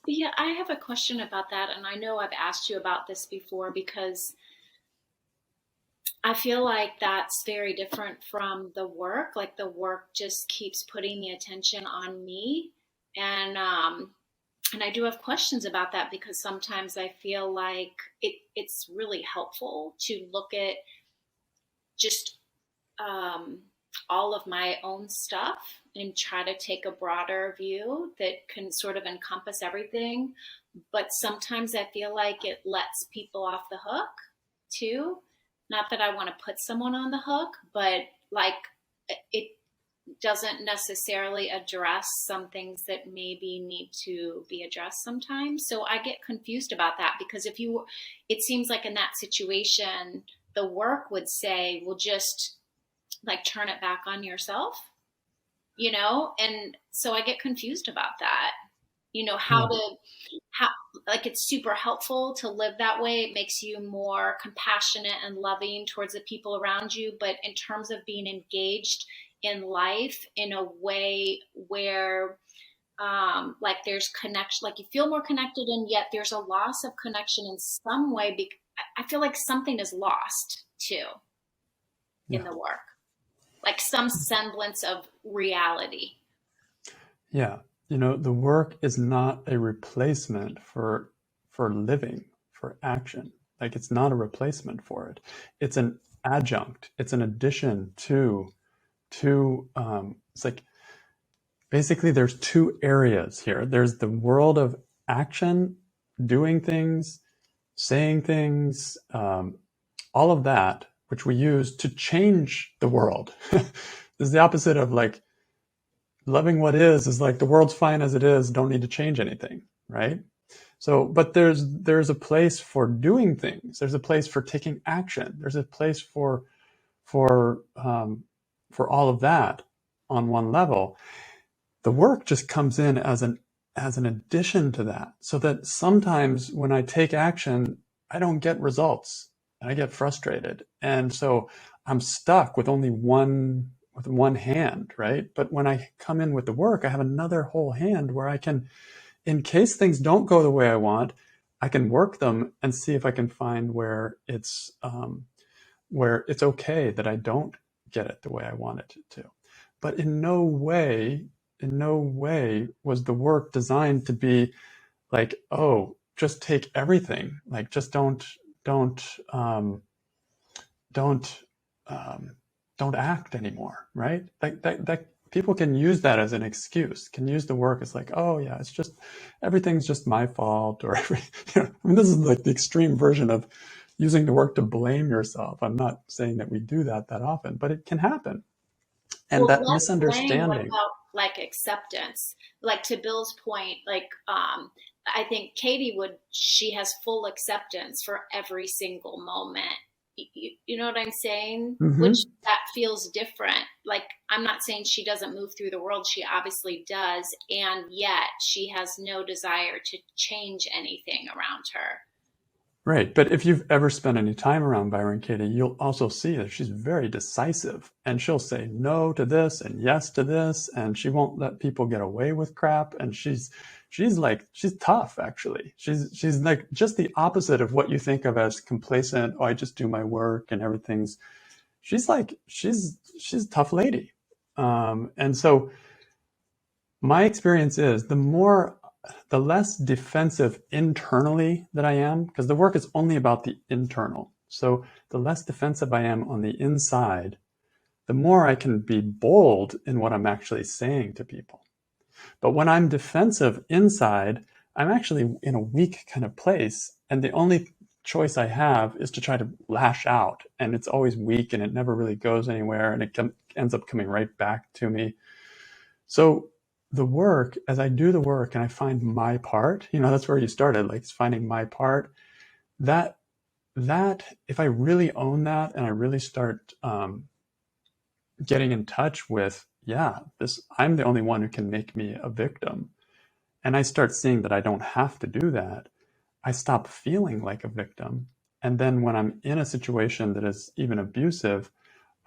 Yeah, I have a question about that, and I know I've asked you about this before because I feel like that's very different from the work. Like the work just keeps putting the attention on me, and and I do have questions about that because sometimes I feel like it's really helpful to look at just um, all of my own stuff and try to take a broader view that can sort of encompass everything. But sometimes I feel like it lets people off the hook too. Not that I want to put someone on the hook, but like it doesn't necessarily address some things that maybe need to be addressed sometimes. So I get confused about that because it seems like in that situation, the work would say, well, just like turn it back on yourself, And so I get confused about that, how Yeah. to, how, like it's super helpful to live that way. It makes you more compassionate and loving towards the people around you. But in terms of being engaged in life in a way where, like there's connection, like you feel more connected and yet there's a loss of connection in some way. I feel like something is lost too in Yeah. the work, like some semblance of reality. Yeah. The work is not a replacement for living, for action. Like it's not a replacement for it. It's an adjunct. It's an addition to it's like basically there's two areas here. There's the world of action, doing things, saying things, all of that, which we use to change the world. This is the opposite of like loving what is like the world's fine as it is, don't need to change anything, right? So, but there's a place for doing things. There's a place for taking action. There's a place for for all of that on one level. The work just comes in as an addition to that, so that sometimes when I take action, I don't get results, and I get frustrated, and so I'm stuck with one hand, right? But when I come in with the work, I have another whole hand where I can, in case things don't go the way I want, I can work them and see if I can find where it's okay that I don't get it the way I want it to. But in no way was the work designed to be like, oh, just take everything. Like, just don't, don't, um, don't act anymore, right? Like that people can use that as an excuse. Can use the work as like, oh yeah, it's just everything's just my fault, or I mean, this is like the extreme version of using the work to blame yourself. I'm not saying that we do that often, but it can happen. And Well, that less blame. What misunderstanding. about like acceptance? Like to Bill's point, like I think Katie she has full acceptance for every single moment. You know what I'm saying? Which Hmm. that feels different. Like I'm not saying she doesn't move through the world. She obviously does, and yet she has no desire to change anything around her. Right. But if you've ever spent any time around Byron Katie, you'll also see that she's very decisive, and she'll say no to this and yes to this, and she won't let people get away with crap. And she's tough, actually. She's like just the opposite of what you think of as complacent. Oh, I just do my work and everything's. She's a tough lady. And so my experience is the less defensive internally that I am, because the work is only about the internal. So the less defensive I am on the inside, the more I can be bold in what I'm actually saying to people. But when I'm defensive inside, I'm actually in a weak kind of place. And the only choice I have is to try to lash out. And it's always weak and it never really goes anywhere. And ends up coming right back to me. So as I do the work and I find my part, that's where you started, like finding my part. That if I really own that and I really start getting in touch with, yeah, I'm the only one who can make me a victim, and I start seeing that I don't have to do that, I stop feeling like a victim. And then when I'm in a situation that is even abusive,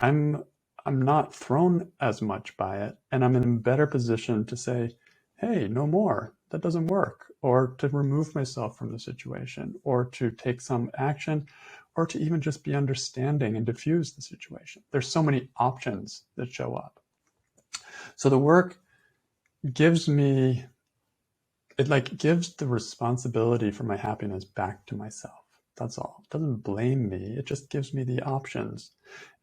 I'm I'm not thrown as much by it, and I'm in a better position to say, "Hey, no more. that doesn't work, or to remove myself from the situation, or to take some action, or to even just be understanding and diffuse the situation. There's so many options that show up. So the work gives me, it like gives the responsibility for my happiness back to myself. That's all. It doesn't blame me. It just gives me the options.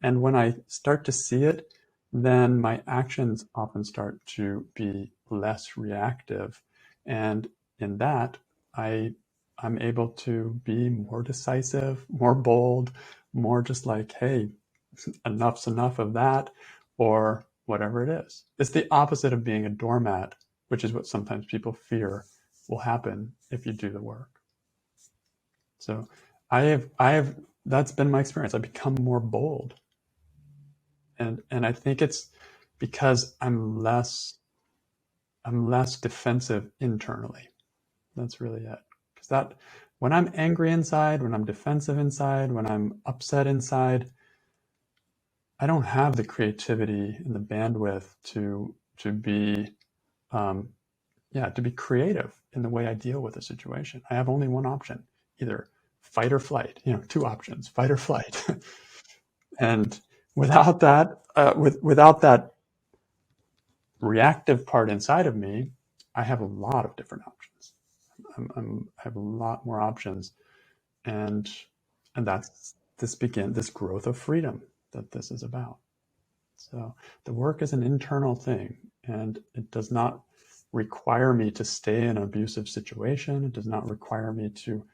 And when I start to see it, then my actions often start to be less reactive. And in that, I'm able to be more decisive, more bold, more just like, hey, enough's enough of that, or whatever it is. It's the opposite of being a doormat, which is what sometimes people fear will happen if you do the work. So I have that's been my experience. I've become more bold. And I think it's because I'm less defensive internally. That's really it. Because that when I'm angry inside, when I'm defensive inside, when I'm upset inside, I don't have the creativity and the bandwidth to be to be creative in the way I deal with a situation. I have only one option, either fight or flight. Two options: fight or flight. And without that, without that reactive part inside of me, I have a lot of different options. I have a lot more options, and that's this growth of freedom that this is about. So the work is an internal thing, and it does not require me to stay in an abusive situation. It does not require me to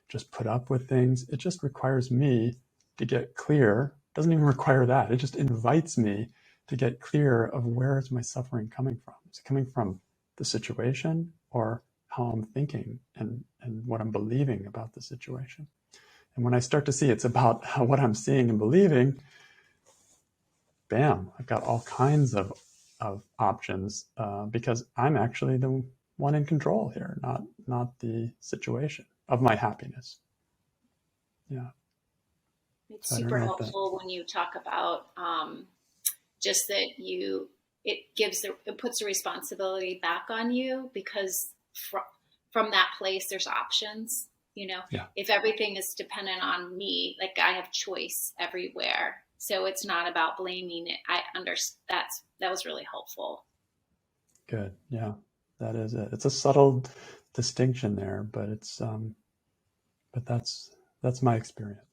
just put up with things. It just requires me to get clear. It doesn't even require that. It just invites me to get clear of where is my suffering coming from. Is it coming from the situation, or how I'm thinking and what I'm believing about the situation? And when I start to see it's about what I'm seeing and believing, bam, I've got all kinds of options, because I'm actually the one in control here, not the situation of my happiness. Yeah. It's So super helpful when you talk about just that it puts the responsibility back on you, because from that place there's options. If everything is dependent on me, like I have choice everywhere. So it's not about blaming it. I understand that was really helpful. Good. Yeah, that is it. It's a subtle distinction there, but it's but that's my experience.